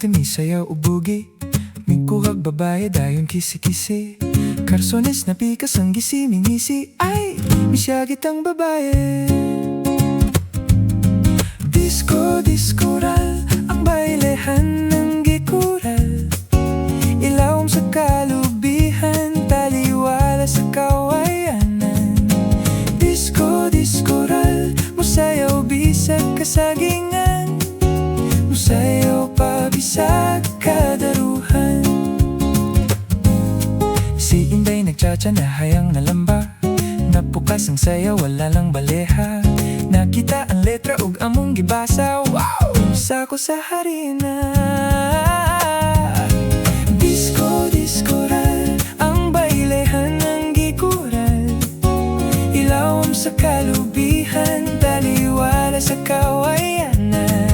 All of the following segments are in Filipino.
Misayaw ubugi, mingkuhag babae dayon kisi-kisi. Karsones na pikas ang gisi-mingisi, ay misyagit ang babae. Diskoral, ang bailehan ng gikural. Ilawom sa kalubihan, taliwala sa kawayanan. Diskoral, musayaw bisag kasagingan. Musayaw pabisag kadaruhan. Si Inday nagtsatsa na hayang nalamba. Napukas ang sayaw, wala lang baleha. Nakita ang letra ug among gibasa. Wow! Sako sa harina. Diskoral, ang bailehan ng gikural. Ilawom sa kalubihan, taliwala sa kawayanan.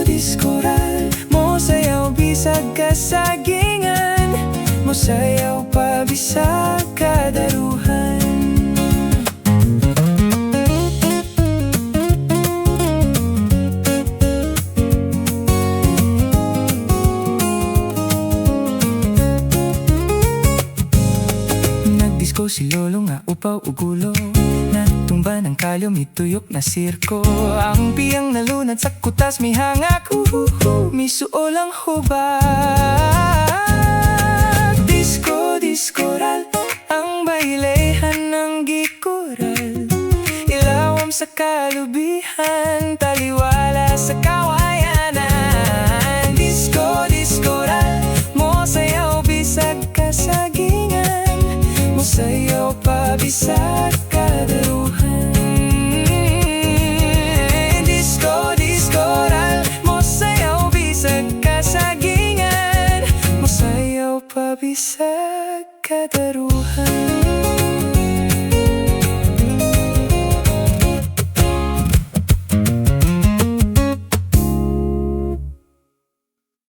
Diskoral, mosayaw bisag kasagingan. Mosayaw pabisag kadaruhan. Nagdisko si lolo nga upaw ugulo. Natumba ng kalyo, mituyok na sirko. Ang piyang nalunad sa kutas, may hangak. Misuol ang hubag. Diskoral, ang bailehan ng gikural. Ilawom sa kalubihan, taliwala sa kawayanan. Diskoral, mosayaw bisag kasagingan. Mosayaw pabisag kadaruhan. Diskoral, mosayaw bisag kasagingan. Mosayaw pabisag kadaruhan.